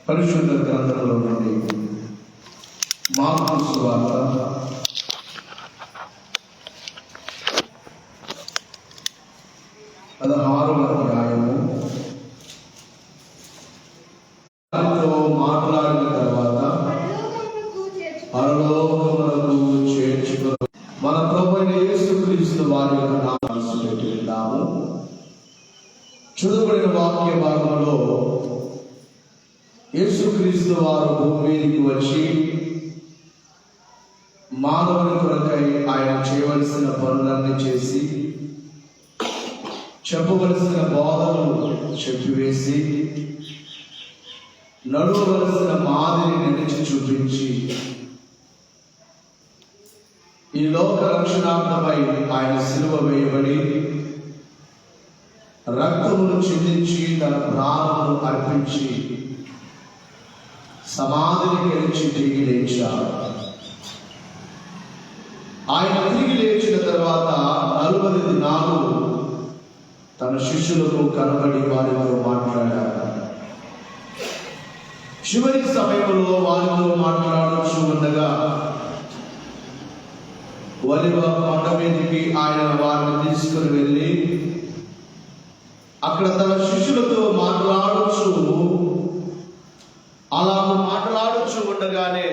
పరిశుద్ధ గ్రంథంలో నుండి మార్కు సువార్త 16వ అధ్యాయము. వారితో మాట్లాడిన తర్వాత పరలోకమునకు చేర్చుకొని మన ప్రభువైన యేసుక్రీస్తు వారి యొక్క నామమున పెట్టినాము. చదువుబడిన వాక్య భాగంలో యేసుక్రీస్తు వారు భూమి మీదకి వచ్చి మానవుని కొరకై ఆయన చేయవలసిన పనులన్నీ చేసి చెప్పవలసిన బోధనలు చెప్పివేసి నడవవలసిన మాదిరి నడిచి చూపించి ఈ లోక రక్షణార్థమై ఆయన సిలువ వేయబడి రక్తమును చిందించి తన ప్రాణమును అర్పించి సమాధిని గెలిచి తిరిగి లేచాడు. ఆయన తిరిగి లేచిన తర్వాత 40 దినాలు తన శిష్యులకు కనబడి వారితో మాట్లాడారు. చివరి సమయంలో వారితో మాట్లాడుచూ ఉండగా ఒలివ కొండ మీదకి ఆయన వారిని తీసుకుని వెళ్ళి అక్కడ తన శిష్యులతో మాట్లాడుచూ అలా మాట్లాడుచూ ఉండగానే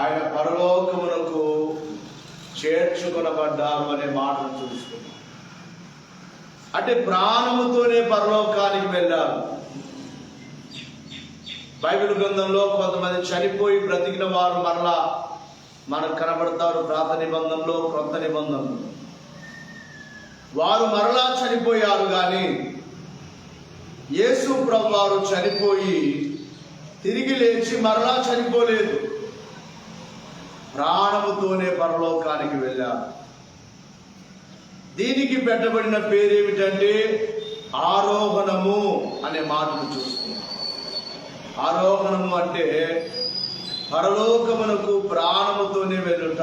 ఆయన పరలోకమునకు చేర్చుకొనబడ్డారు అనే మాటను చూస్తున్నాం. అంటే ప్రాణముతోనే పరలోకానికి వెళ్ళారు. బైబిల్ గ్రంథంలో కొంతమంది చనిపోయి బ్రతికిన వారు మరలా మనకు కనబడతారు. పాత నిబంధనలో, క్రొత్త నిబంధనలో వారు మరలా చనిపోయారు. కానీ యేసు ప్రభు వారు చనిపోయి తిరిగి లేచి మరలా చనిపోలేదు. ప్రాణముతోనే పరలోకానికి వెళ్ళారు. దీనికి పెట్టబడిన పేరేమిటంటే ఆరోహణము అనే మాటను చూస్తున్నాం. ఆరోహణము అంటే పరలోకమునకు ప్రాణముతోనే వెళ్ళుట.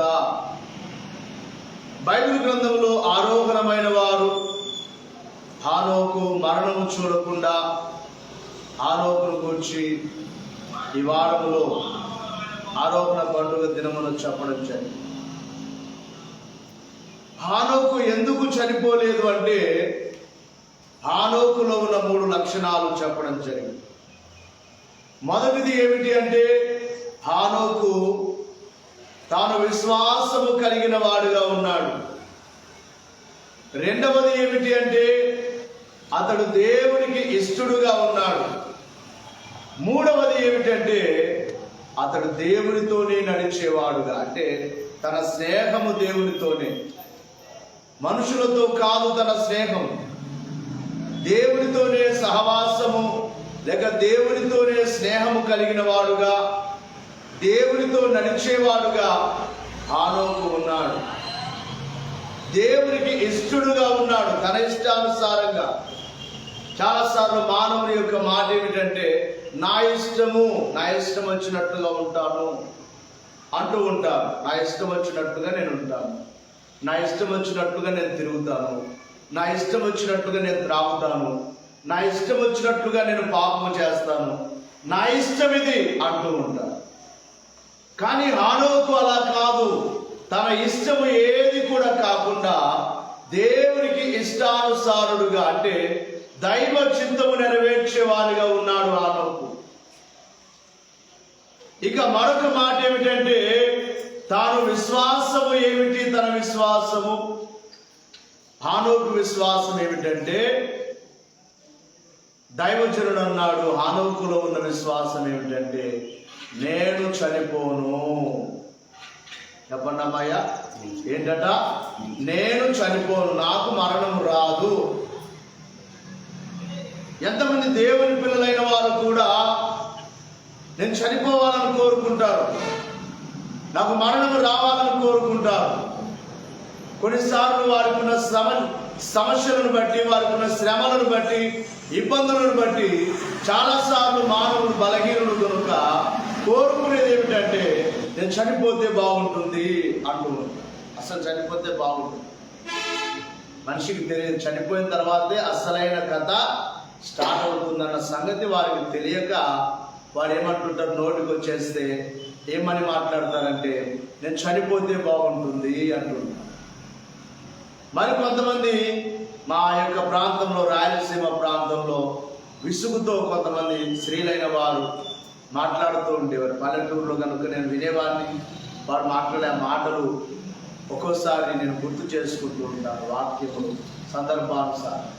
బైబిల్ గ్రంథంలో ఆరోహణమైన వారు హానోకు మరణము చూడకుండా హానోకును గురించి ఈ వారములో ఆరోహణ పండుగ దినమును చెప్పడం జరిగింది. హానోకు ఎందుకు చనిపోలేదు అంటే హానోకులో ఉన్న 3 లక్షణాలు చెప్పడం జరిగింది. మొదటిది ఏమిటి అంటే హానోకు తాను విశ్వాసము కలిగిన వాడుగా ఉన్నాడు. రెండవది ఏమిటి అంటే అతడు దేవునికి ఇష్టడుగా ఉన్నాడు. మూడవది ఏమిటంటే అతడు దేవునితోనే నడిచేవాడుగా, అంటే తన స్నేహము దేవునితోనే, మనుషులతో కాదు. తన స్నేహం దేవునితోనే సహవాసము లేక దేవునితోనే స్నేహము కలిగిన వాడుగా, దేవునితో నడిచేవాడుగా హానోకు ఉన్నాడు. దేవునికి ఇష్టడుగా ఉన్నాడు, తన ఇష్టానుసారంగా. చాలాసార్లు మానవుని యొక్క మాట ఏమిటంటే నా ఇష్టం వచ్చినట్టుగా ఉంటాను అంటూ ఉంటాను. నా ఇష్టం వచ్చినట్టుగా నేను ఉంటాను, నా ఇష్టం వచ్చినట్టుగా నేను తిరుగుతాను, నా ఇష్టం వచ్చినట్టుగా నేను త్రాగుతాను, నా ఇష్టం వచ్చినట్టుగా నేను పాపము చేస్తాను, నా ఇష్టం ఇది అంటూ ఉంటాను. కానీ హానోకు అలా కాదు. తన ఇష్టము ఏది కూడా కాకుండా దేవునికి ఇష్టానుసారుడుగా, అంటే దైవ చిత్తము నెరవేర్చేవాడిగా ఉన్నాడు హానోకు. ఇక మరొక మాట ఏమిటంటే తాను విశ్వాసము ఏమిటి, తన విశ్వాసము, హానోకు విశ్వాసం ఏమిటంటే దైవజనుడు అన్నాడు. హానోకులో ఉన్న విశ్వాసం ఏమిటంటే నేను చనిపోను. చెప్పండమ్మయ్యా, ఏంటట? నేను చనిపోను, నాకు మరణం రాదు. ఎంతమంది దేవుని పిల్లలైన వారు కూడా నేను చనిపోవాలని కోరుకుంటారు, నాకు మరణం రావాలని కోరుకుంటారు. కొన్నిసార్లు వారికి ఉన్న సమస్యలను బట్టి, వారికి ఉన్న శ్రమలను బట్టి, ఇబ్బందులను బట్టి చాలాసార్లు మానవుడు బలహీనుడు కనుక కోరుకునేది ఏమిటంటే నేను చనిపోతే బాగుంటుంది అంటూ. అసలు చనిపోతే బాగుంటుంది మనిషికి తెలియదు. చనిపోయిన తర్వాతే అసలైన కథ స్టార్ట్ అవుతుందన్న సంగతి వారికి తెలియక వారు ఏమంటుంటారు, నోటికి వచ్చేస్తే ఏమని మాట్లాడతారంటే నేను చనిపోతే బాగుంటుంది అంటుంటారు. మరి కొంతమంది మా యొక్క ప్రాంతంలో, రాయలసీమ ప్రాంతంలో విసుగుతో కొంతమంది స్త్రీలైన వారు మాట్లాడుతూ ఉండేవారు. పల్లెటూరులో కనుక నేను వినేవాడిని. వారు మాట్లాడే మాటలు ఒక్కోసారి నేను గుర్తు చేసుకుంటూ ఉంటాను, వాక్యములు సందర్భానుసారం.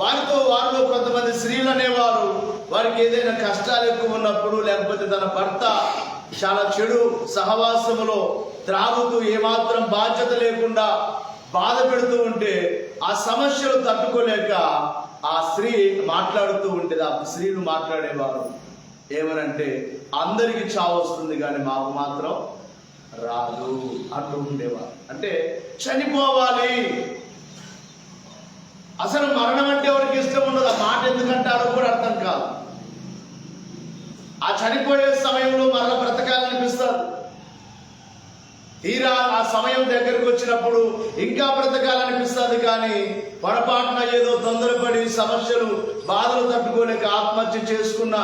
వారిలో కొంతమంది స్త్రీలు అనేవారు వారికి ఏదైనా కష్టాలు ఎక్కువ ఉన్నప్పుడు, లేకపోతే తన భర్త చాలా చెడు సహవాసములో త్రాగుతూ ఏమాత్రం బాధ్యత లేకుండా బాధ పెడుతూ ఉంటే ఆ సమస్యలు తట్టుకోలేక ఆ స్త్రీ మాట్లాడుతూ ఉండేది. ఆ స్త్రీలు మాట్లాడేవారు ఏమనంటే అందరికీ చావు వస్తుంది కానీ మాకు మాత్రం రాదు అంటూ ఉండేవారు. అంటే చనిపోవాలి. అసలు మరణం అంటే ఎవరికి ఇష్టం ఉండదు. ఆ మాట ఎందుకంటారో కూడా అర్థం కాదు. ఆ చనిపోయే సమయంలో మరల బ్రతకాలనిపిస్తారు. తీరా ఆ సమయం దగ్గరికి వచ్చినప్పుడు ఇంకా బ్రతకాలనిపిస్తుంది. కానీ పొరపాటున ఏదో తొందరపడి సమస్యలు, బాధలు తట్టుకోలేక ఆత్మహత్య చేసుకున్న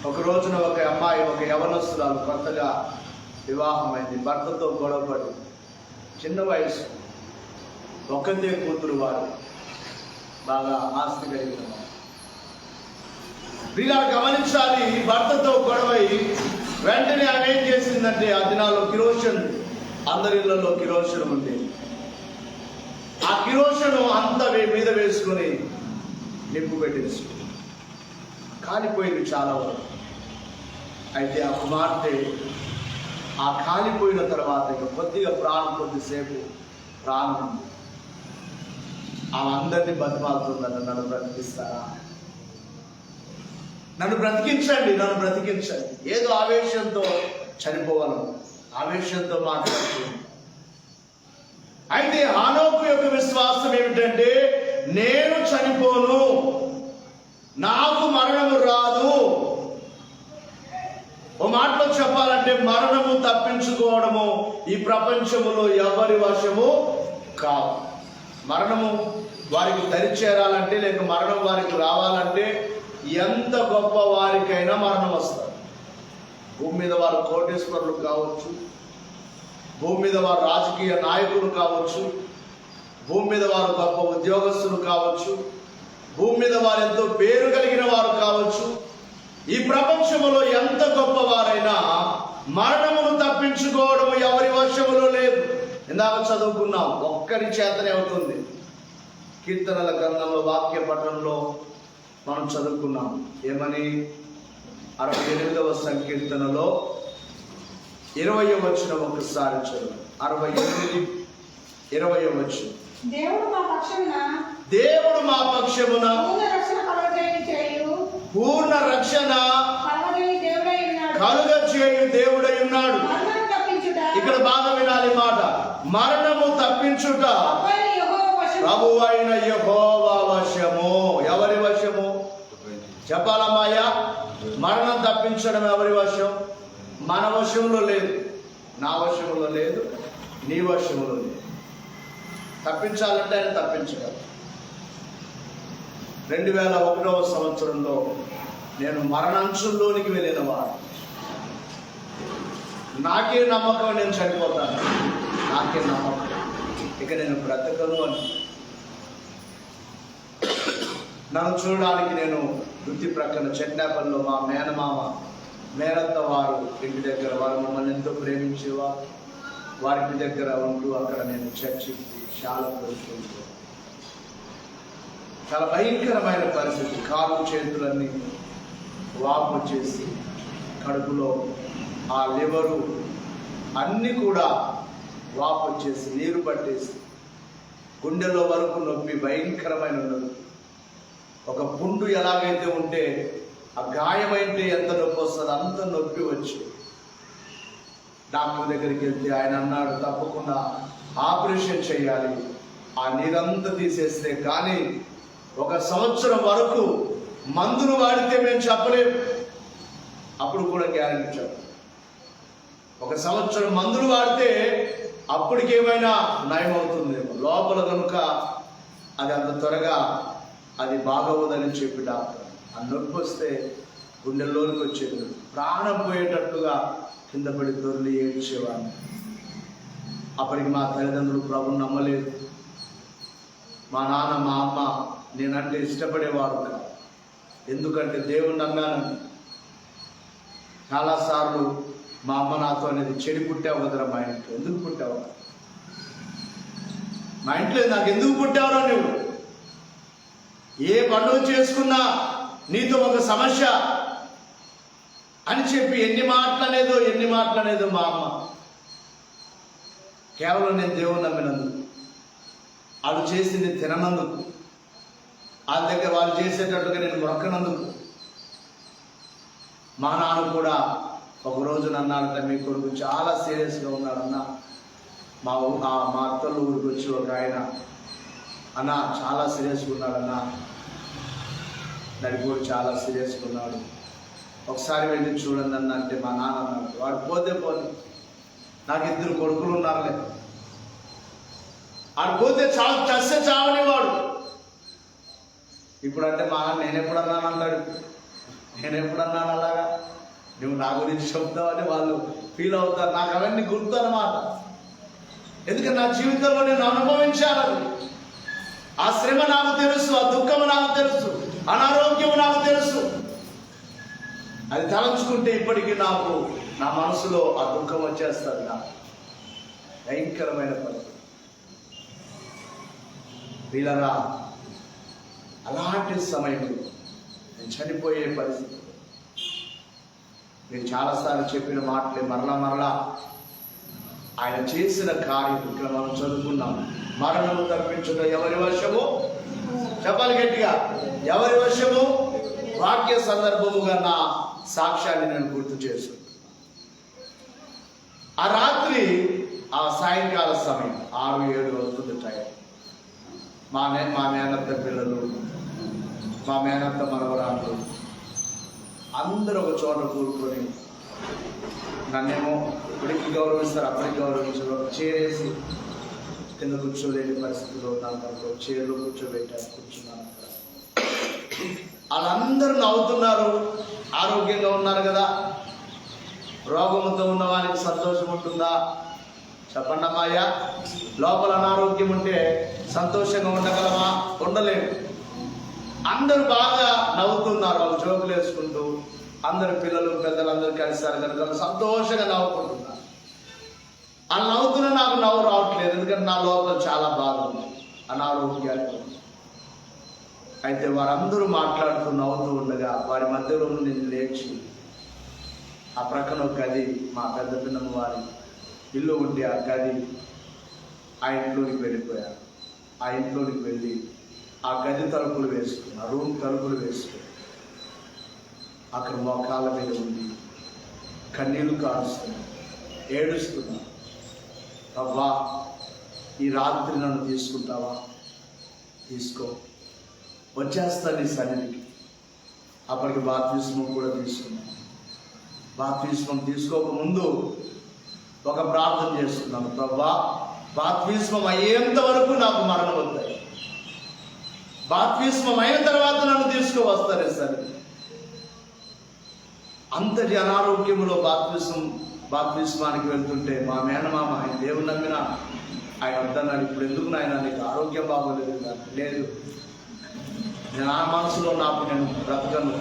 ఒక రోజున ఒక అమ్మాయి, ఒక యవనస్తురాలు కొత్తగా వివాహమైంది, భర్తతో గొడవపడి, చిన్న వయసు, ఒక్కతే కూతురు, వారు బాగా ఆస్తి కలిగిన వారు. వీళ్ళ గమనించాలి, భర్తతో గొడవై వెంటనే ఆమె ఏం చేసిందంటే, ఆ దినాల్లో కిరోషన్, అందరి ఇళ్లలో కిరోషన్ ఉంది. ఆ కిరోషను అంతా మీద వేసుకొని నిప్పు పెట్టేసి కాలిపోయింది చాలా వరకు. అయితే ఆ కుమార్తె ఆ కాలిపోయిన తర్వాత ఇక కొద్దిగా కొద్దిసేపు ప్రాణం ఆమె అందరినీ బతిమాలుతుందన్న, నన్ను బ్రతికిస్తారా, నన్ను బ్రతికించండి, నన్ను బ్రతికించండి. ఏదో ఆవేశంతో చనిపోగలను, ఆవేశంతో మాట్లాడుతుంది. అయితే హానోకు యొక్క విశ్వాసం ఏమిటంటే నేను చనిపోను, నాకు మరణము రాదు. ఓ మాటలో చెప్పాలంటే మరణము తప్పించుకోవడము ఈ ప్రపంచములో ఎవరి వశము కాదు. మరణము వారికి దరిచేరాలంటే, లేక మరణం వారికి రావాలంటే ఎంత గొప్ప వారికైనా మరణం వస్తారు. భూమి మీద వారు కోటేశ్వరులు కావచ్చు, భూమి మీద వారు రాజకీయ నాయకులు కావచ్చు, భూమి మీద వారు గొప్ప ఉద్యోగస్తులు కావచ్చు, భూమి మీద వారు ఎంతో పేరు కలిగిన వారు కావచ్చు. ఈ ప్రపంచంలో ఎంత గొప్పవారైనా మరణమును తప్పించుకోవడం ఎవరి వశములో లేదు. ఇందాక చదువుకున్నాం, ఒక్కరి చేతనే అవుతుంది. కీర్తనల గ్రంథంలో వాక్య పఠనంలో మనం చదువుకున్నాం ఏమని, 68వ సంకీర్తనలో 20వ వచనం ఒకసారి చదువు. 68, 20వ వచనం. దేవుడు మా పక్షమున పూర్ణ రక్షణ కలుగచేయు దేవుడై ఉన్నాడు. ఇక్కడ బాగా వినాలి మాట. మరణము తప్పించుట ప్రభువు అయిన యెహోవా వశము. ఎవరి వశము చెప్పాలమ్మాయ? మరణం తప్పించడం ఎవరి వశం? మన వశంలో లేదు, నా వశంలో లేదు, నీ వశంలో లేదు. తప్పించాలంటే ఆయన తప్పించగలరు. 2001వ సంవత్సరంలో నేను మరణాంశంలోనికి వెళ్ళిన వాడు. నాకే నమ్మకం నేను చనిపోతాను, నాకే నమ్మకం ఇక నేను బ్రతకను అని. నన్ను చూడడానికి నేను వృత్తి ప్రక్కన చెట్నాపల్లిలో మా మేనమామ మేనత్త వారు ఇంటి దగ్గర, వారు మమ్మల్ని ఎంతో ప్రేమించేవారు. వారి దగ్గర ఉంటూ అక్కడ నేను చర్చికి చాలా కోరుకుంటూ, చాలా భయంకరమైన పరిస్థితి. కాళ్ళు చేతులన్నీ వాపు వచ్చేసి, కడుపులో ఆ లివరు అన్నీ కూడా వాపు వచ్చేసి, నీరు పట్టేసి, గుండెలో వరకు నొప్పి భయంకరమైన నొప్పి. ఒక పుండు ఎలాగైతే ఉంటే ఆ గాయమైతే ఎంత నొప్పి వస్తుందో అంత నొప్పి వచ్చి డాక్టర్ దగ్గరికి వెళ్తే ఆయన అన్నాడు, తప్పకుండా ఆపరేషన్ చేయాలి. ఆ నీరంతా తీసేస్తే కానీ 1 సంవత్సరం వరకు మందులు వాడితే మేము చెప్పలేము. అప్పుడు కూడా గ్యారెంటీ చెప్పాలి. 1 సంవత్సరం మందులు వాడితే అప్పటికేమైనా నయం అవుతుందేమో, లోపల కనుక అది అంత త్వరగా అది బాగవుదని చెప్పి డాక్టర్. ఆ నొప్పి వస్తే గుండెల్లోనికి వచ్చేది, ప్రాణం పోయేటట్టుగా కింద పడి దొర్లి ఏడ్చేవాడిని. అప్పటికి మా తల్లిదండ్రులు ప్రభుని నమ్మలేదు. మా నాన్న మా అమ్మ నేనంటే ఇష్టపడేవాడు కాదు. ఎందుకంటే దేవుణ్ణి నమ్మాను. చాలాసార్లు మా అమ్మ నాతో అనేది చెడి పుట్టావు కదరా మా ఇంట్లో, ఎందుకు పుట్టావు మా ఇంట్లో, నాకు ఎందుకు పుట్టావురా నువ్వు, ఏ పండుగ చేసుకున్నా నీతో ఒక సమస్య అని చెప్పి ఎన్ని మాటలనేదో మా అమ్మ. కేవలం నేను దేవుని నమ్మినందుకు, వాళ్ళు చేసింది తిననందుకు, వాళ్ళ దగ్గర వాళ్ళు చేసేటట్టుగా నేను మొక్కనందుకు. మా నాన్న కూడా ఒకరోజు నన్నాడంట, మీ కొడుకు చాలా సీరియస్గా ఉన్నాడన్న. మా అత్తలు ఊరికి వచ్చి ఒక ఆయన, అన్న చాలా సీరియస్గా ఉన్నాడన్న, నడిపోడు చాలా సీరియస్గా ఉన్నాడు, ఒకసారి వెళ్ళి చూడండి అన్న అంటే మా నాన్న అన్నాడు, వాడు పోతే నాకు 2 కొడుకులు ఉన్నారులే, వాడు పోతే చస్తే చావని వాడు. ఇప్పుడు అంటే మా నాన్న నేనెప్పుడన్నాను అంటాడు, నేనెప్పుడన్నాను అలాగా, నువ్వు నా గురించి చెప్తావని వాళ్ళు ఫీల్ అవుతారు. నాకు అవన్నీ గుర్తు అన్నమాట. ఎందుకంటే నా జీవితంలో నేను అనుభవించాను. ఆ శ్రమ నాకు తెలుసు, ఆ దుఃఖము నాకు తెలుసు, అనారోగ్యము నాకు తెలుసు. అది తలంచుకుంటే ఇప్పటికీ నాకు నా మనసులో ఆ దుఃఖం వచ్చేస్తుంది. నాకు భయంకరమైన పరిస్థితి. వీళ్ళరా అలాంటి సమయంలో నేను చనిపోయే పరిస్థితి. నేను చాలాసార్లు చెప్పిన మాటలే మరలా ఆయన చేసిన కార్యం ఇక్కడ మనం చదువుకున్నాం. మరణము తప్పించుట ఎవరి వశము? చెప్పాలి గట్టిగా, ఎవరి వశము? వాక్య సందర్భముగా నా సాక్ష్యాన్ని నేను గుర్తు చేసుకుంటాను. ఆ రాత్రి, ఆ సాయంకాల సమయం 6-7 అవుతుంది టైం. మా మేనత్త పిల్లలు, మా మేనత్త మనవరాళ్ళు అందరూ ఒక చోట కూడుకొని, నన్నేమో ఇప్పటికి గౌరవిస్తారు, అప్పటికి గౌరవించారు. చేరేసి కింద కూర్చోలేని పరిస్థితిలో ఉన్నాను. చైర్లో కూర్చున్నాను. వాళ్ళందరూ నవ్వుతున్నారు, ఆరోగ్యంగా ఉన్నారు కదా. రోగముతో ఉన్న వారికి సంతోషం ఉంటుందా? చెప్పండి అమ్మాయ్యా. లోపల అనారోగ్యం ఉంటే సంతోషంగా ఉండగలమా? ఉండలేము. అందరూ బాగా నవ్వుతున్నారు, వాళ్ళు జోకులు వేసుకుంటూ. అందరు పిల్లలు పెద్దలు అందరూ కలిసారు కనుక సంతోషంగా నవ్వుకుంటున్నారు. వాళ్ళు నవ్వుతున్నా నాకు నవ్వు రావట్లేదు, ఎందుకంటే నా లోపల చాలా బాధ ఉంది, అనారోగ్యాలు. అయితే వారందరూ మాట్లాడుతూ నవ్వుతూ ఉండగా వారి మధ్యలో నేను లేచి, ఆ ప్రక్కన ఒక గది, మా పెద్ద పిన్నమ్మ వారి ఇల్లు ఉంటే ఆ గది, ఆ ఇంట్లోకి వెళ్ళిపోయాను. ఆ ఇంట్లోకి వెళ్ళి ఆ గది తలుపులు వేసుకున్నా, రూమ్ తలుపులు వేసుకుని అక్కడ మోకాళ్ళ మీద ఉంది, కన్నీళ్లు కారుస్తున్నా, ఏడుస్తున్నా. అవ్వా, ఈ రాత్రి నన్ను తీసుకుంటావా? తీసుకో, వచ్చేస్తాను నీ సన్నిధికి. అప్పటికి బాప్తిస్మం కూడా తీసుకున్నాను. బాప్తిస్మం తీసుకోకముందు ఒక ప్రార్థన చేస్తున్నాను, ప్రభా బాప్తిస్మం అయ్యేంత వరకు నాకు మరణం వద్దాయి, బాప్తిస్మం అయిన తర్వాత నన్ను తీసుకువస్తారే సరే. అంతటి అనారోగ్యంలో బాప్తిస్మానికి వెళ్తుంటే మా మేనమామ, ఆయన దేవుని నమ్మిన ఆయన వద్దన్నాడు. ఇప్పుడు ఎందుకు నాయన నీకు ఆరోగ్యం బాగోలేదు? లేదు, నేను ఆ మనసులో నాకు నేను బ్రతకను,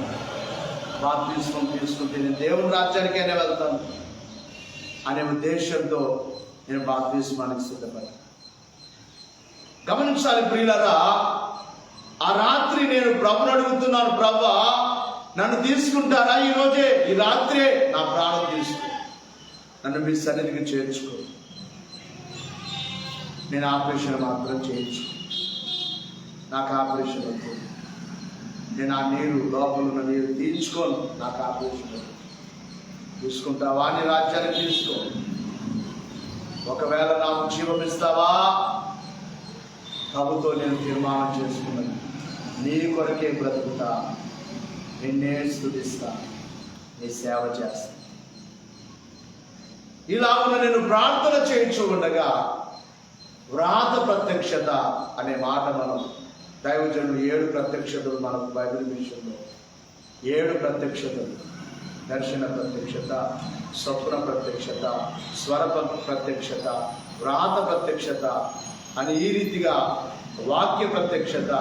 బాప్తిస్మం తీసుకుంటే నేను దేవుని రాజ్యానికైనా వెళ్తాను అనే ఉద్దేశంతో నేను బాప్తిస్మానికి సిద్ధపడ్డాను. గమనించాలి ప్రియులారా, ఆ రాత్రి నేను ప్రభుని అడుగుతున్నాను, ప్రభువా నన్ను తీసుకుంటారా? ఈరోజే, ఈ రాత్రే నా ప్రాణం తీసుకో, నన్ను మీ సన్నిధికి చేర్చుకో, నేను ఆపరేషన్ మాత్రం చేయించు, నాకు ఆపరేషన్ వద్దు, నేను ఆ నీరు లోపల ఉన్న నీరు తీర్చుకోను, నాకు ఆపరేషన్ వద్దు, తీసుకుంటావా? నీ రాజ్యాన్ని తీసుకో. ఒకవేళ నాకు జీవం ఇస్తావా? ప్రభుతో నేను తీర్మానం చేసుకున్నాను, నీ కొరకే బ్రతుకుతా, నిన్నే స్తుతిస్తా, నీ సేవ చేస్తా. ఇలాగున నేను ప్రార్థన చేయించు ఉండగా వ్రాత ప్రత్యక్షత అనే మాట మనం దైవజనుడు 7 ప్రత్యక్షతలు మనకు బైబిల్ విషయంలో 7 ప్రత్యక్షతలు, దర్శన ప్రత్యక్షత, స్వప్న ప్రత్యక్షత, స్వర ప్రత్యక్షత, వ్రాత ప్రత్యక్షత అని ఈ రీతిగా వాక్య ప్రత్యక్షత,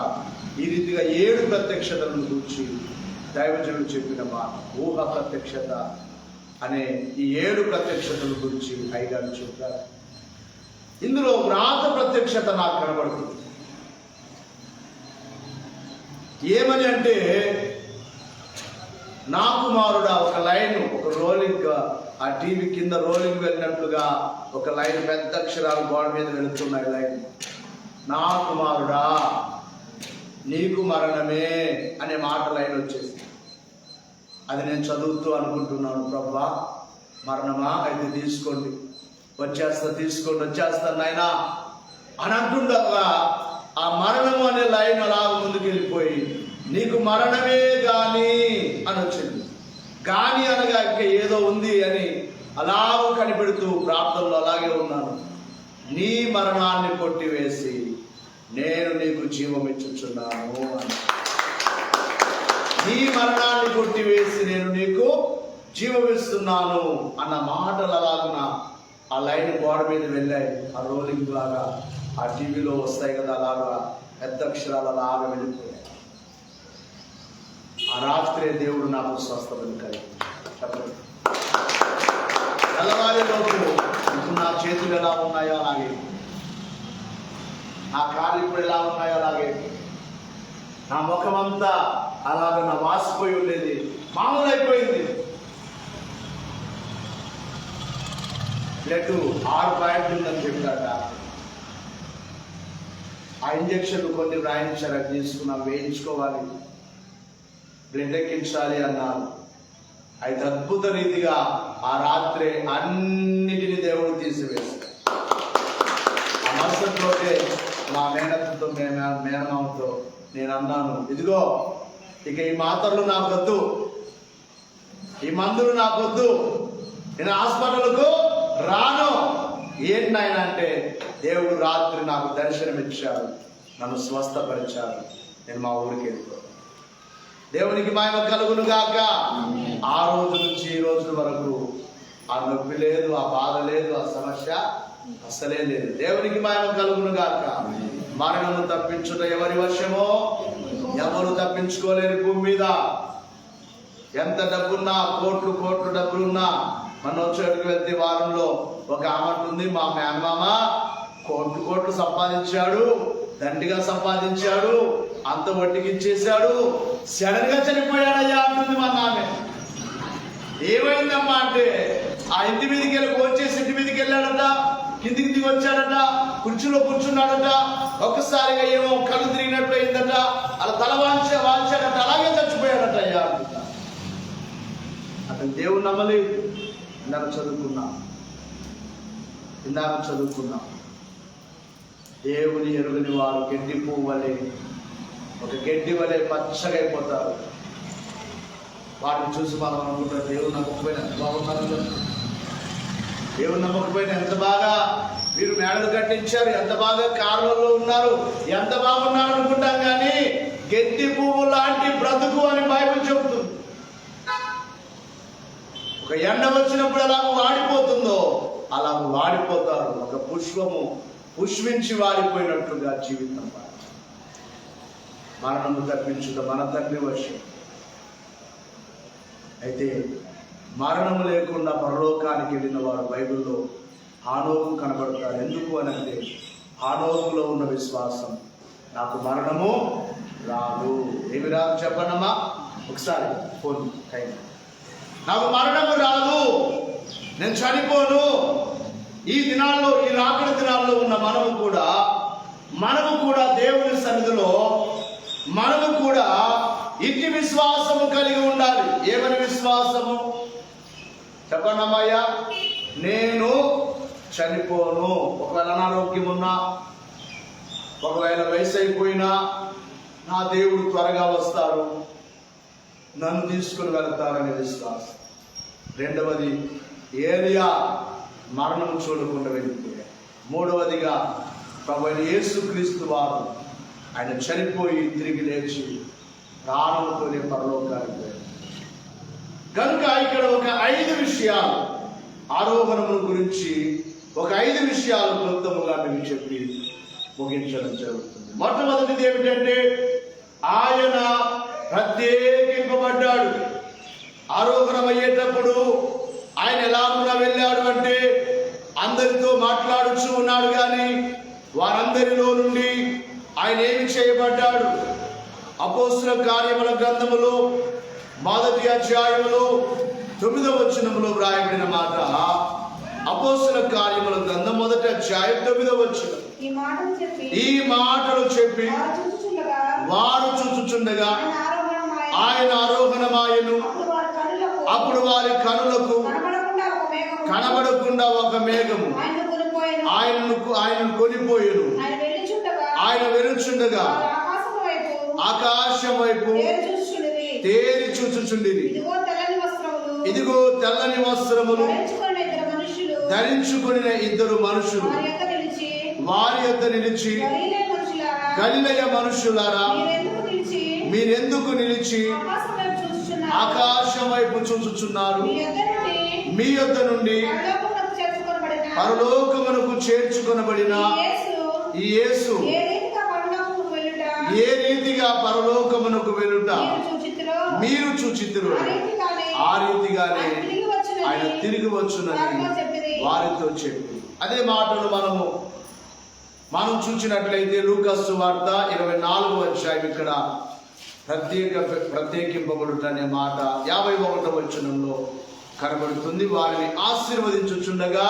ఈ రీతిగా 7 ప్రత్యక్షతలను గురించి దైవజనుడు చెప్పిన మాట. ఊహ ప్రత్యక్షత అనే ఈ 7 ప్రత్యక్షతల గురించి అయ్యగారు చెప్పారు. ఇందులో వ్రాత ప్రత్యక్షత నాకు కనబడుతుంది. ఏమని అంటే, నా కుమారుడా, ఒక లైన్, ఒక రోలింగ్, ఆ టీవీ కింద రోలింగ్ వెళ్ళినట్లుగా ఒక లైన్, పెద్ద అక్షరాలు గోడ మీద వెళుతున్నాయి లైన్. నా కుమారుడా, నీకు మరణమే అనే మాట లైన్ వచ్చేసి, అది నేను చదువుతూ అనుకుంటున్నాను, ప్రభా మరణమా అయితే తీసుకోండి, వచ్చేస్తాను నాయనా అని అంటుండగా ఆ మరణము అనే లైన్ అలా ముందుకు వెళ్ళిపోయి నీకు మరణమే గాని అని వచ్చింది. గాని అనగా ఇంకా ఏదో ఉంది అని అలాగూ కనిపెడుతూ ప్రార్థనలో అలాగే ఉన్నాను. నీ మరణాన్ని కొట్టివేసి నేను నీకు జీవం ఇచ్చుచున్నాను అని. నీ మరణాన్ని కొట్టివేసి నేను నీకు జీవం ఇస్తున్నాను అన్న మాటలు అలాగున ఆ లైన్ గోడ మీద వెళ్ళాయి. ఆ రోలింగ్ లాగా ఆ టీవీలో వస్తాయి కదా, అలాగా పెద్ద అక్షరాలు అలాగా వెళ్ళిపోయాయి. ఆ రాత్రే దేవుడు నాకు స్వస్థతను కలిగి తెల్లవారేలోపు ఇప్పుడు నా చేతులు ఎలా ఉన్నాయో అలాగే, నా కాళ్ళు ఇప్పుడు ఎలా ఉన్నాయో అలాగే, నా ముఖం అంతా అలాగ నా వాసిపోయి ఉండేది మామూలు అయిపోయింది. బ్లడ్ 6 పాయింట్లు ఉందని చెప్పాట. ఆ ఇంజక్షన్లు కొన్ని రాయించారు, అది తీసుకున్నాం, వేయించుకోవాలి, బ్లడ్ ఎక్కించాలి అన్నారు. అయితే అద్భుత రీతిగా ఆ రాత్రి అన్నిటిని దేవుడు తీసివేశాడు. ఆ మరుసటిలోనే మా మేనత్తతో మేనమామతో నేను అన్నాను, ఇదిగో ఇక ఈ మాత్రలు నాకొద్దు, ఈ మందులు నాకొద్దు, నేను హాస్పిటల్కు రాను. ఏంటి నాయన అంటే, దేవుడు రాత్రి నాకు దర్శనం ఇచ్చాడు, నన్ను స్వస్థపరిచాడు, నేను మా ఊరికి వెళ్ళిపోయాను. దేవునికి మహిమ కలుగును గాక. ఆ రోజు నుంచి ఈ రోజు వరకు ఆ నొప్పి లేదు, ఆ బాధ లేదు, ఆ సమస్య అసలే లేదు. దేవునికి మహిమ కలుగును గాక. మరణము తప్పించుట ఎవరి వశమో, ఎవరు తప్పించుకోలేరు భూమి మీద. ఎంత డబ్బున్నా, కోట్లు డబ్బులున్నా, మన చోటుకు వెళ్తే వారంలో ఒక ఆమంటుంది, మా మేనమామ కోట్లు సంపాదించాడు, దండిగా సంపాదించాడు, అంత వడ్డీకి ఇచ్చేశాడు, సడన్ గా చనిపోయాడయ్యా అంటుంది మా ఆమె. ఏమైందమ్మా అంటే, ఆ ఇంటి మీదకి వెళ్ళి వచ్చేసి ఇంటి మీదకి వెళ్ళాడట, కిందికి దిగి వచ్చాడట, కుర్చీలో కూర్చున్నాడట, ఒక్కసారిగా ఏమో కళ్ళు తిరిగినట్టు అయిందట, అలా తల వాల్చాడట, అలాగే చచ్చిపోయాడట అయ్యా అంటున్నా. అతను దేవుడు నమ్మలేదు. ఇందాక చదువుకున్నాం, దేవుని ఎరుగని వారు గడ్డి పువ్వు వలె, ఒక గడ్డి వలె పచ్చగా అయిపోతారు. వాటిని చూసి మనం అనుకుంటారు, దేవుడు నమ్మకపోయినా ఎంత బాగున్నారు, దేవుడు నమ్మకపోయినా ఎంత బాగా మీరు మేడలు కట్టించారు, ఎంత బాగా కారులలో ఉన్నారు, ఎంత బాగున్నారు అనుకుంటాం. కానీ గడ్డి పువ్వు లాంటి బ్రతుకు అని బైబిల్ చెబుతుంది. ఒక ఎండ వచ్చినప్పుడు ఎలా వాడిపోతుందో అలా వాడిపోతారు. ఒక పుష్పము పుష్పించి వాడిపోయినట్లుగా జీవితం. మరణము తప్పించుట మన తండ్రి వశం. అయితే మరణము లేకుండా పరలోకానికి వెళ్ళిన వారు బైబిల్లో హానోకు కనబడతారు. ఎందుకు అని అంటే, హానోకులో ఉన్న విశ్వాసం, నాకు మరణము రాదు. ఏమి రాదు చెప్పనమ్మా ఒకసారి ఫోన్ టైం. నాకు మరణము రాదు, నేను చనిపోను. ఈ దినాల్లో, ఈ రాకడ దినాల్లో ఉన్న మనము కూడా దేవుని సన్నిధిలో మనము కూడా ఇట్టి విశ్వాసము కలిగి ఉండాలి. ఏమని విశ్వాసము చెప్పండమ్మయ్యా? నేను చనిపోను. ఒకవేళ అనారోగ్యం ఉన్నా, ఒకవేళ వయసు అయిపోయినా నా దేవుడు త్వరగా వస్తారు, నన్ను తీసుకుని వెళ్తారనే విశ్వాసం. రెండవది, ఏలియా మరణం చూడకుండా వెళ్ళిపోయాడు. మూడవదిగా ప్రభు అయిన యేసుక్రీస్తు వారు ఆయన చనిపోయి తిరిగి లేచి ప్రాణంతోనే పరలోకానికి పోయాడు. కనుక ఇక్కడ ఒక 5 విషయాలు ఆరోహణము గురించి, ఒక 5 విషయాలు క్లుప్తముగా మీకు చెప్పి ముగించడం జరుగుతుంది. మొట్టమొదటిది ఏమిటంటే ఆయన ప్రత్యేకింపబడ్డాడు. ఆరోహణం అయ్యేటప్పుడు ఆయన ఎలాగున్నా వెళ్ళాడు అంటే అందరితో మాట్లాడుచూ ఉన్నాడు, కానీ వారందరిలో నుండి ఆయన ఏమి చేయబడ్డాడు? అపోస్తుల కార్యముల గ్రంథములో 1వ అధ్యాయములో 9వ వచనములో వ్రాయబడిన మాట, అపోస్తుల కార్యముల గ్రంథం 1వ అధ్యాయం 9వ వచనం. ఈ మాటలు చెప్పి వారు చూచుచుండగా ఆయన ఆరోహణమాయను. అప్పుడు వారి కనులకు కనబడకుండా ఒక మేఘము ఆయనను కొనిపోయెను. ఆయన వెలుచుండగా ఆకాశం వైపు తేరి చూచుచుండిరి. ఇదిగో తెల్లని వస్త్రములు ధరించుకుని 2 మనుషులు వారి యొద్ద నిలిచి, గలిలయ మనుషులారా, మీరెందుకు నిలిచి ఆకాశం వైపు చూచుచున్నారు? మీ యొద్ద నుండి పరలోకమునకు చేర్చుకొనబడిన ఈ యేసు ఏ రీతిగా పరలోకమునకు వెళ్ళుట మీరు చూచితిరో, ఆ రీతిగానే ఆయన తిరిగి వచ్చునని వారితో చెప్పి. అదే మాటలు మనం చూసినట్లయితే లూకా సువార్త 24వ అధ్యాయం ఇక్కడ ప్రత్యేకింపబడుట అనే మాట 51వ వచనంలో కనబడుతుంది. వారిని ఆశీర్వదించుచుండగా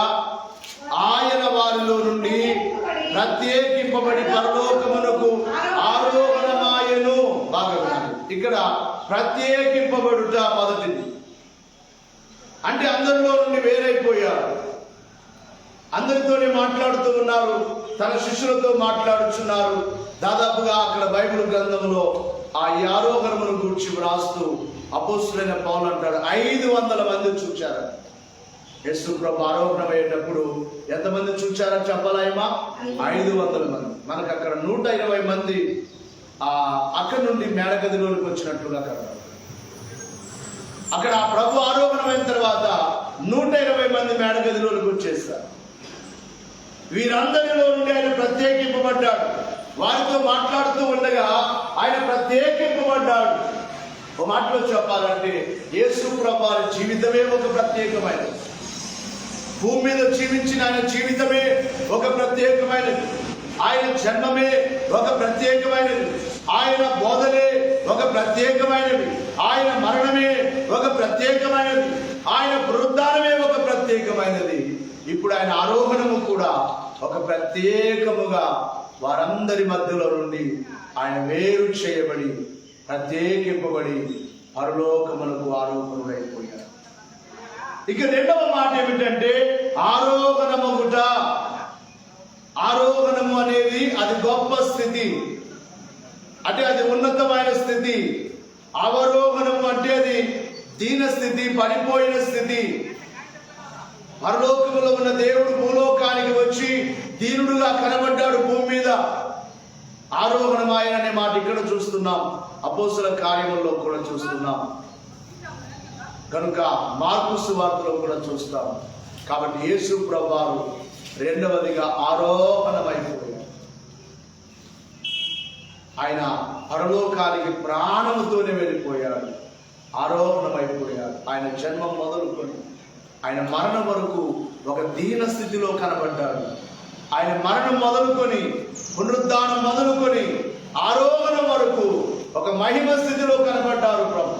ఆయన వారిలో నుండి ప్రత్యేకింపబడి పరలోకమునకు ఆరోహణమాయెను. బాగా వినాలి, ఇక్కడ ప్రత్యేకింపబడుట మొదటిది. అంటే అందరిలో నుండి వేరైపోయారు, అందరితోనే మాట్లాడుతూ ఉన్నారు, తన శిష్యులతో మాట్లాడుచున్నారు. దాదాపుగా అక్కడ బైబిల్ గ్రంథంలో ఈ ఆరోహణమును గూర్చి వ్రాస్తూ అపోస్తులైన పౌలు అంటాడు 500 మంది చూచారు. యేసు ప్రభు ఆరోహణం అయ్యేటప్పుడు ఎంతమంది చూచారని చెప్పలేమా? 500 మంది. మనకు అక్కడ 120 మంది అక్కడి నుండి మేడగదిలోనికి వచ్చినట్లుగా కనబడుతుంది. అక్కడ ప్రభు ఆరోహణం అయిన తర్వాత 120 మంది మేడగదిలోనికి వచ్చేస్తారు. వీరందరిలో నుండి ఆయన ప్రత్యేకింపబడ్డాడు. వారితో మాట్లాడుతూ ఉండగా ఆయన ప్రత్యేకింపబడ్డాడు. ఒక మాటలో చెప్పాలంటే యేసు ప్రభు జీవితమే ఒక ప్రత్యేకమైనది. భూమి మీద జీవించిన ఆయన జీవితమే ఒక ప్రత్యేకమైనది. ఆయన జన్మమే ఒక ప్రత్యేకమైనది. ఆయన బోధనే ఒక ప్రత్యేకమైనది. ఆయన మరణమే ఒక ప్రత్యేకమైనది. ఆయన పునరుద్ధానమే ఒక ప్రత్యేకమైనది. ఇప్పుడు ఆయన ఆరోహణము కూడా ఒక ప్రత్యేకముగా వారందరి మధ్యలో నుండి ఆయన వేరు చేయబడి ప్రత్యేకింపబడి పరలోకమునకు ఆరోహణుడైపోయాడు. ఇక రెండవ మాట ఏమిటంటే ఆరోహణమగుట. ఆరోహణము అనేది అది గొప్ప స్థితి, అంటే అది ఉన్నతమైన స్థితి. అవరోహణము అంటే అది దీన స్థితి, పడిపోయిన స్థితి. పరలోకములో ఉన్న దేవుడు భూలోకానికి వచ్చి దీనుడుగా కనబడ్డాడు భూమి మీద. ఆరోహణమాయన అనే మాట ఇక్కడ చూస్తున్నాం, అపోస్తుల కార్యముల్లో కూడా చూస్తున్నాం, కనుక మార్కు సువార్తలో కూడా చూస్తాం. కాబట్టి యేసు ప్రభువారు రెండవదిగా ఆరోహణమైపోయాడు. ఆయన పరలోకానికి ప్రాణముతోనే వెళ్ళిపోయాడు, ఆరోహణమైపోయాడు. ఆయన జన్మం మొదలుకొని ఆయన మరణం వరకు ఒక దీన స్థితిలో కనబడ్డాడు. ఆయన మరణం మొదలుకొని పునరుద్ధానం మొదలుకొని ఆరోహణం వరకు ఒక మహిమ స్థితిలో కనబడ్డారు ప్రభు.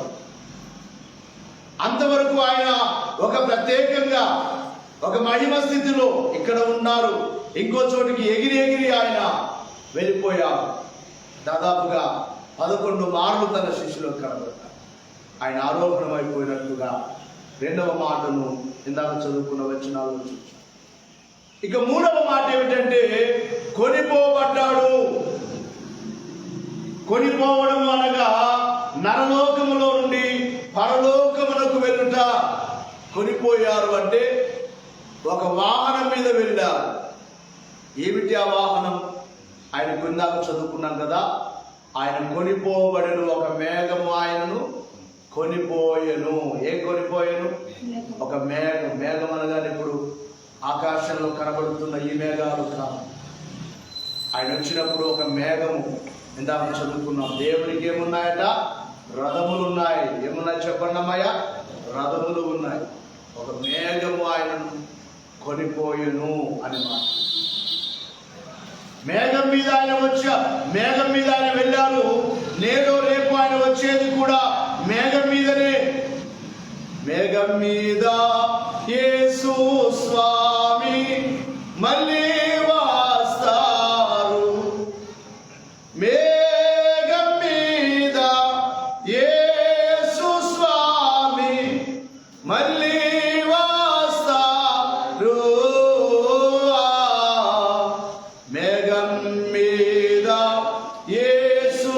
అంతవరకు ఆయన ఒక ప్రత్యేకంగా ఒక మహిమ స్థితిలో ఇక్కడ ఉన్నారు. ఇంకో చోటికి ఎగిరి ఎగిరి ఆయన వెళ్ళిపోయారు. దాదాపుగా 11 మార్లు తన శిష్యులకు కనబడ్డారు. ఆయన ఆరోహణం అయిపోయినట్లుగా రెండవ మాటను ఇందాక చదువుకున్న వచనాల్లో చూచాం. ఇక మూడవ మాట ఏమిటంటే కొనిపోబడ్డాడు. కొనిపోవడం అనగా నరలోకములో నుండి పరలోకమునకు వెళ్ళుట. కొనిపోయారు అంటే ఒక వాహనం మీద వెళ్ళారు. ఏమిటి ఆ వాహనం? ఆయన కిందాక చదువుకున్నాం కదా, ఆయన కొనిపోబడెను, ఒక మేఘము ఆయనను కొనిపోయెను. ఏం కొనిపోయెను? ఒక మేఘం. మేఘం అనగానే ఇప్పుడు ఆకాశంలో కనబడుతున్న ఈ మేఘాలు కాదు. ఆయన వచ్చినప్పుడు ఒక మేఘము, ఇందాక చదువుకున్నాం. దేవునికి ఏమున్నాయట? రథములు ఉన్నాయి. ఏమున్నాయి చెప్పండి అమ్మాయ? రథములు ఉన్నాయి. ఒక మేఘము ఆయనను కొనిపోయెను అని మాట. మేఘం మీద ఆయన మేఘం మీద ఆయన వెళ్ళారు. నేడో రేపు ఆయన వచ్చేది కూడా మేఘం మీదనే. మేఘం మీద యేసు స్వామి మళ్ళీ వస్తారు. మేఘం మీద యేసు స్వామి మళ్ళీ వస్తారు. మేఘం మీద యేసు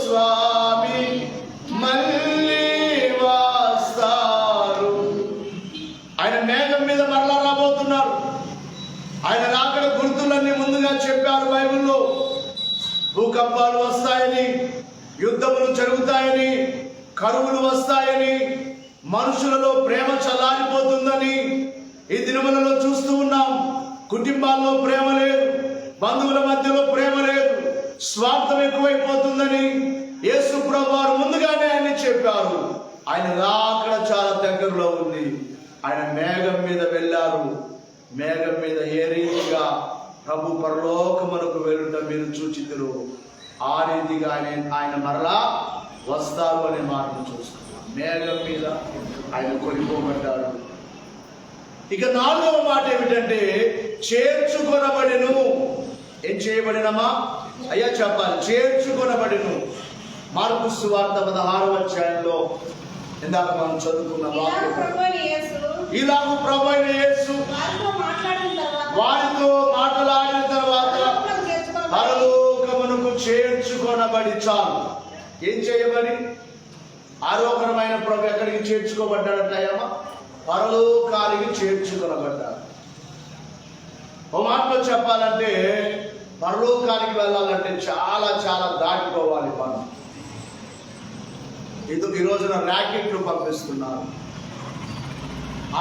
స్వామి మళ్ళీ వస్తారు. ఆయన మేఘం మీద మరలా రాబోతున్నారు. ఆయన రాకడ గుర్తులన్నీ ముందుగా చెప్పారు బైబిల్లో. భూకంపాలు వస్తాయని, యుద్ధములు జరుగుతాయని, కరువులు వస్తాయని, మనుషులలో ప్రేమ చల్లారిపోతుందని ఈ దినములలో చూస్తూ ఉన్నాం. కుటుంబాల్లో ప్రేమ లేదు, బంధువుల మధ్యలో ప్రేమ లేదు, స్వార్థం ఎక్కువైపోతుందని యేసు ప్రభువారు ముందుగానే ఆయన చెప్పారు. ఆయన రాకడ చాలా దగ్గరలో ఉంది. ఆయన మేఘం మీద వెళ్ళారు. మేఘం మీద ఏ రీతిగా ప్రభు పరలోకమునకు వెళ్ళుట మీరు చూచితురు, ఆ రీతిగా ఆయన మరలా వస్తారు అనే మాటను చూస్తున్నాం. మేఘం మీద ఆయన కొనిపోబడ్డాడు. ఇక నాలుగవ మాట ఏమిటంటే చేర్చుకొనబడెను. ఏం చేయబడినమా? అయ్యా చెప్పాలి. చేర్చుకొనబడెను. మార్కు సువార్త 16వ అధ్యాయంలో ఇందాక మనం చదువుకున్న వాక్యం. ఇలాగూ ప్రభువైన యేసు వారితో మాట్లాడిన తర్వాత పరలోకమునకు చేర్చుకొనబడి చాలు. ఏం చేయబడి? ఆరోగ్యమైన ప్రభు ఎక్కడికి చేర్చుకోబడ్డాడటమ్మా? పరలోకానికి చేర్చుకొనబడ్డాడు. ఓ మాటలో చెప్పాలంటే పరలోకానికి వెళ్ళాలంటే చాలా చాలా దాటిపోవాలి మనం. ఈ రోజున ర్యాకెట్లు పంపిస్తున్నారు,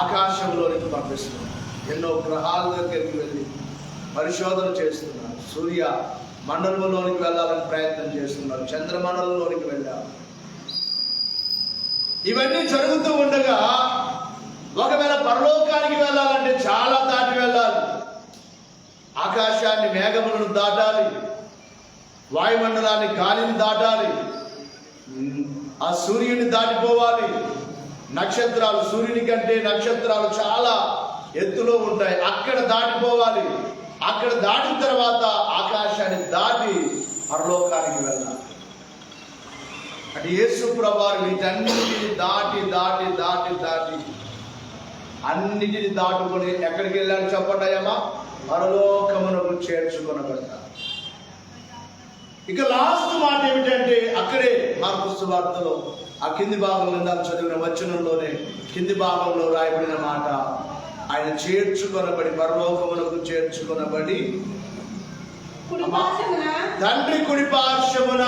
ఆకాశంలోనికి పంపిస్తున్నారు, ఎన్నో గ్రహాల దగ్గరికి వెళ్ళి పరిశోధన చేస్తున్నారు, సూర్య మండలంలోనికి వెళ్ళాలని ప్రయత్నం చేస్తున్నారు, చంద్రమండలంలోనికి వెళ్ళారు. ఇవన్నీ జరుగుతూ ఉండగా ఒకవేళ పరలోకానికి వెళ్ళాలంటే చాలా దాటి వెళ్ళాలి. ఆకాశాన్ని, మేఘములను దాటాలి, వాయుమండలాన్ని, గాలిని దాటాలి, ఆ సూర్యుని దాటిపోవాలి. నక్షత్రాలు, సూర్యుని కంటే నక్షత్రాలు చాలా ఎత్తులో ఉంటాయి, అక్కడ దాటిపోవాలి. అక్కడ దాటిన తర్వాత ఆకాశాన్ని దాటి పరలోకానికి వెళ్ళాలి. అంటే యేసు ప్రభువారు వీటన్నిటిని దాటి దాటి దాటి దాటి అన్నిటిని దాటుకొని ఎక్కడికి వెళ్ళాలి చెప్పండియమ్మా? పరలోకమునకు చేర్చుకొనబడతారు. ఇక లాస్ట్ మాట ఏమిటంటే అక్కడే మార్కు సువార్తలో ఆ కింది భాగంలో ఇందాక చదివిన వచనంలోనే కింది భాగంలో రాయబడిన మాట, ఆయన చేర్చుకొనబడి, పరలోకమునకు చేర్చుకొనబడి తండ్రి కుడి పార్శ్వమున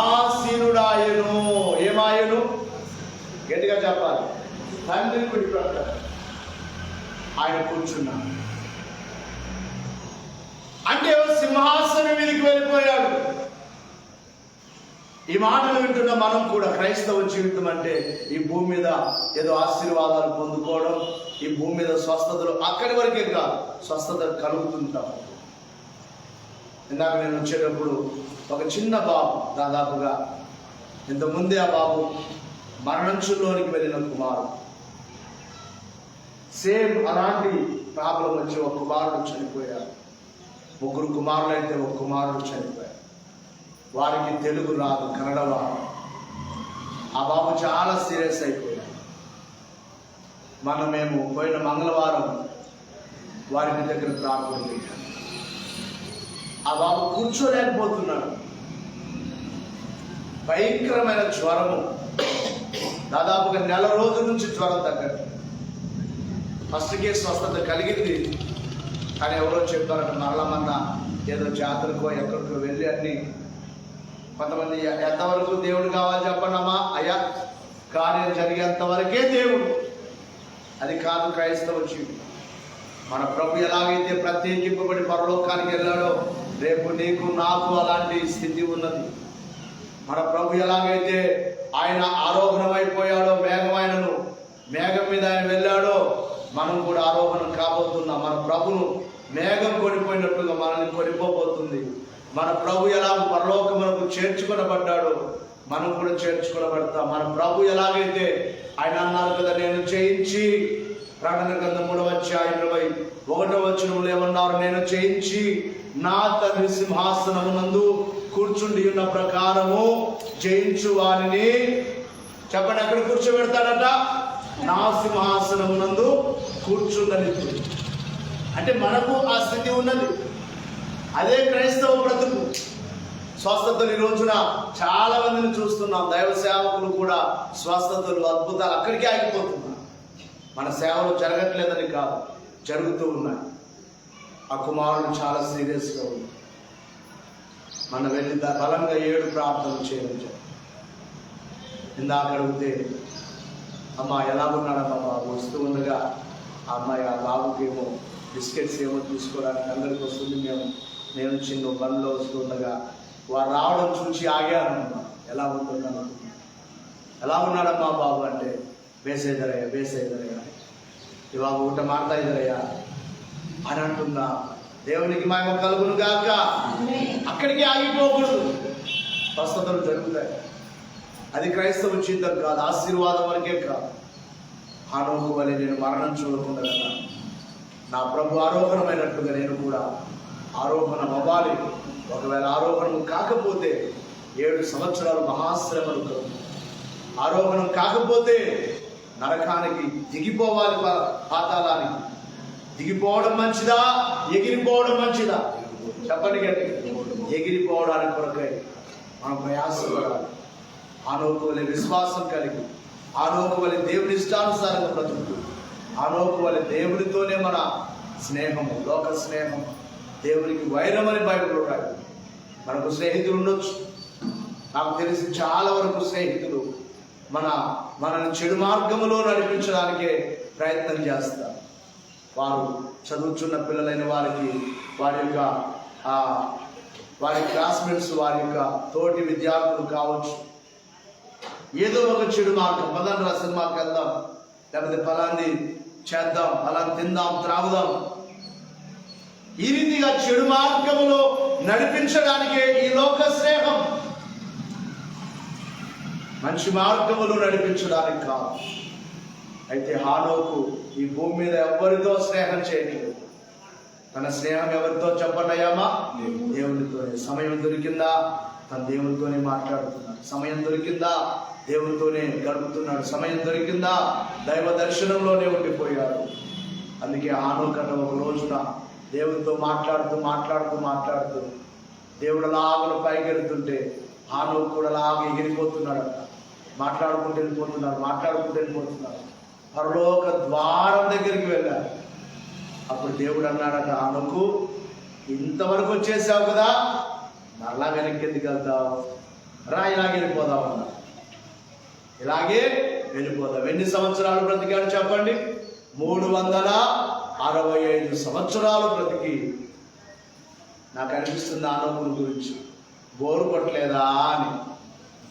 ఆసీనుడాయను. ఏమాయను? గట్టిగా చెప్పాలి. తండ్రి కుడి ప్రక్కన ఆయన కూర్చున్నాడు. అంటే సింహాసనం మీదకి వెళ్ళిపోయాడు. ఈ మాటలు వింటున్న మనం కూడా క్రైస్తవ జీవితం అంటే ఈ భూమి మీద ఏదో ఆశీర్వాదాలు పొందుకోవడం, ఈ భూమి మీద స్వస్థతలు అక్కడి వరకే కాదు, స్వస్థత కలుగుతుంటాం. ఇందాక నేను వచ్చేటప్పుడు ఒక చిన్న బాబు, దాదాపుగా ఇంతకుముందే ఆ బాబు మరణంచుల్లోనికి వెళ్ళిన కుమారుడు, సేమ్ అలాంటి ప్రాబ్లం వచ్చి ఒక కుమారుడు చనిపోయాడు. 3 కుమారులు అయితే ఒక కుమారుడు చనిపోయాడు. వారికి తెలుగు రాదు, కన్నడ వాడు. ఆ బాబు చాలా సీరియస్ అయిపోయాడు. మేము పోయిన మంగళవారం వారి దగ్గర ప్రార్థన పెట్టాడు. ఆ బాబు కూర్చోలేకపోతున్నాడు. భయంకరమైన జ్వరము, దాదాపుగా నెల రోజుల నుంచి జ్వరం తగ్గదు. ఫస్ట్కే స్వస్థత కలిగింది, కానీ ఎవరో చెప్పారట మరలా ఏదో జాతరకో ఎక్కడికో వెళ్ళి అన్ని కొంతమంది ఎంతవరకు దేవుడు కావాలి చెప్పండమ్మా, అయ్యా కార్యం జరిగేంత వరకే దేవుడు, అది కాదు క్రైస్తవ జీవితం. మన ప్రభు ఎలాగైతే ప్రత్యేకింపబడి పరలోకానికి వెళ్ళాడో రేపు నీకు నాకు అలాంటి స్థితి ఉన్నది. మన ప్రభు ఎలాగైతే ఆయన ఆరోహణమైపోయాడో మేఘం మీద ఆయన వెళ్ళాడో మనం కూడా ఆరోహణం కాబోతున్నాం. మన ప్రభును మేఘం కొనిపోయినట్టుగా మనల్ని కొనిపోబోతుంది. మన ప్రభు ఎలా పరలోకమునకు చేర్చుకొనబడ్డాడో మనం కూడా చేర్చుకొనబడతాం. మన ప్రభు ఎలాగైతే ఆయన అన్నారు కదా, నేను చేయించి, ప్రకటన గ్రంథం 3:21 ఏమన్నారు, నేను చేయించి నా తండ్రి సింహాసనమునందు కూర్చుండి ఉన్న ప్రకారము జయించు వారిని చెప్పండి అక్కడ కూర్చోబెడతాడట, నా సింహాసనమునందు కూర్చుందని. అంటే మనకు ఆ స్థితి ఉన్నది. అదే క్రైస్తవ బ్రతుకు. స్వస్థతలు ఈ రోజున చాలా మందిని చూస్తున్నాం. దైవ సేవకులు కూడా స్వస్థతలు, అద్భుతాలు అక్కడికే ఆగిపోతున్నారు. మన సేవలు జరగట్లేదని కాదు, జరుగుతూ ఉన్నాయి. ఆ కుమారుడు చాలా సీరియస్గా ఉంది. మన వెళ్ళి బలంగా 7 ప్రార్థనలు చేయించాం. ఇందాక అడిగితే అమ్మ ఎలా ఉన్నాడమ్మా బాబు, వస్తూ ఉండగా ఆ అమ్మాయి ఆ బాబుకి ఏమో బిస్కెట్స్ ఏమో తీసుకోవడానికి అందరికి వస్తుంది. నేను చిన్న బండ్లో వస్తుండగా వారు రావడం చూసి ఆగానమ్మా, ఎలా ఉంటున్నాను, ఎలా ఉన్నాడమ్మా బాబు అంటే, ಬೇಸೈದರಯ್ಯ ఇవాళ ఊట మారుతా ఇదరయ్యా అని అంటుందా. దేవునికి మహిమ కలుగును గాక. అక్కడికి ఆగిపోకూడదు, స్వస్థతలు జరుగుతాయి. అది క్రైస్తవ జీవితం కాదు, ఆశీర్వాదం వరకే కాదు. హానోకు వలె నేను మరణం చూడకుండా కదా, నా ప్రభు ఆరోహణమైనట్టుగా నేను కూడా ఆరోహణం అవ్వాలి. ఒకవేళ ఆరోహణం కాకపోతే 7 సంవత్సరాలు మహాశ్రమలు కలుగు. ఆరోహణం కాకపోతే నరకానికి దిగిపోవాలి, పాతాళానికి దిగిపోవడం మంచిదా, ఎగిరిపోవడం మంచిదా చెప్పండి గట్టి. ఎగిరిపోవడానికి కొరకై మనం ప్రయాసపడాలి. ఆనోకు వలె విశ్వాసం కలిగి, ఆనోకు వలె దేవుని ఇష్టానుసారంగా బ్రతుకుతూ, ఆనోకు వలె దేవునితోనే మన స్నేహము, లోక స్నేహం దేవునికి వైరం అని బైబిల్లో రాయి. మనకు స్నేహితులు ఉండొచ్చు. నాకు తెలిసి చాలా వరకు స్నేహితులు మనల్ని చెడు మార్గములో నడిపించడానికే ప్రయత్నం చేస్తారు. వారు చదువుతున్న పిల్లలైన వారికి వారి క్లాస్మేట్స్, వారి యొక్క తోటి విద్యార్థులు కావచ్చు. ఏదో ఒక చెడు మార్గం, పలానా సినిమాకి వెళ్దాం, లేకపోతే ఫలాంది చేద్దాం, ఫలాన్ని తిందాం, త్రాగుదాం, ఈ రీతిగా చెడు మార్గములో నడిపించడానికే ఈ లోక స్నేహం. మంచి మార్గములో నడిపించడానికి కాదు. అయితే హానోకు ఈ భూమి మీద ఎవరితో స్నేహం చేయలేదు. తన స్నేహం ఎవరితో చెప్పండి అయ్యామా, దేవునితోనే. సమయం దొరికిందా తన దేవునితోనే మాట్లాడుతున్నాడు. సమయం దొరికిందా దేవునితోనే గడుపుతున్నాడు. సమయం దొరికిందా దైవ దర్శనంలోనే ఉండిపోయాడు. అందుకే హానోకు అన్న ఒక రోజున దేవునితో మాట్లాడుతూ దేవుడు లాగను పైకెళ్తుంటే హానోకు కూడా లాగా ఎగిరిపోతున్నాడు. మాట్లాడుకుంటూ వెళ్ళిపోతున్నాడు. పరలోక ద్వారం దగ్గరికి వెళ్ళాడు. అప్పుడు దేవుడు అన్నాడట, హానోకు ఇంతవరకు వచ్చేసావు కదా, మరలా వెనక్కి ఎందుకు వెళ్తావు, రా ఇలాగే వెళ్ళిపోదాం అన్నా. ఇలాగే వెళ్ళిపోదాం. ఎన్ని సంవత్సరాలు బ్రతికాడు చెప్పండి? 365 సంవత్సరాలు బ్రతికి. నాకు అనిపిస్తుంది హానోకుని గురించి, బోరు కొట్టలేదా అని.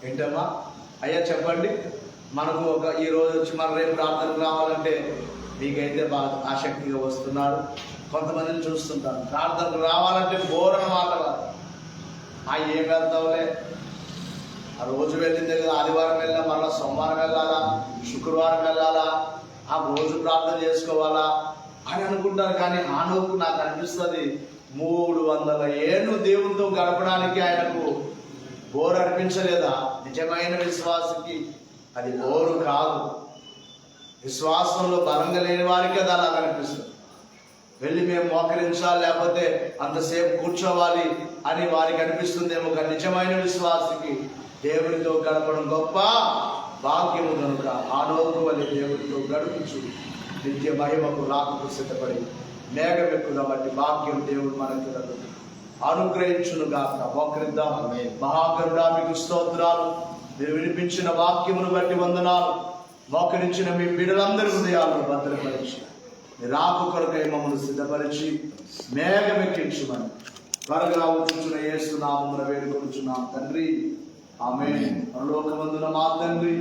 ఏంటమ్మా అయ్యా చెప్పండి, మనకు ఈ రోజు వచ్చి మన రేపు ప్రార్థనకు రావాలంటే మీకైతే బాగా ఆసక్తిగా వస్తున్నారు. కొంతమందిని చూస్తుంటారు ప్రార్థనకు రావాలంటే బోర్ అన్నమాట. ఏం వెళ్తావులే, ఆ రోజు వెళ్ళిందే కదా, ఆదివారం వెళ్ళినా మళ్ళీ సోమవారం వెళ్ళాలా, శుక్రవారం వెళ్ళాలా, ఆ రోజు ప్రార్థన చేసుకోవాలా అని అనుకుంటారు. కానీ హానోకు నాకు అనిపిస్తుంది 300 ఏళ్ళు దేవునితో గడపడానికి ఆయనకు బోరు అనిపించలేదా? నిజమైన విశ్వాసకి అది బోరు కాదు. విశ్వాసంలో బలంగా లేని వారికి అది అలా కనిపిస్తుంది. వెళ్ళి మేము మోకరించాలి, లేకపోతే అంతసేపు కూర్చోవాలి అని వారికి అనిపిస్తుందేమో. కానీ నిజమైన విశ్వాసికి దేవునితో గడపడం గొప్ప భాగ్యము కనుక ఆనోకు వలె దేవునితో గడుపుచు నిత్య మహిమకు రాకకు సిద్ధపడి మేఘమెక్కున బట్టి భాగ్యం దేవుడు మనకు అనుగ్రహించును గాక. మోకరిద్దాం. మహాకరుడా, మీకు స్తోత్రాలు. మీరు వినిపించిన వాక్యమును బట్టి వందనాలు. మోకరించిన మీ బిడ్డలందరి హృదయాలను భద్రపరిచి రాకు కొరకై మమ్మల్ని సిద్ధపరిచి మేఘమెక్కించుమని త్వరగా వచ్చుచున్న యేసు నామమున వేడుకొనుచున్నాం తండ్రి. ఆమేన్. పరలోకమందున మా తండ్రి,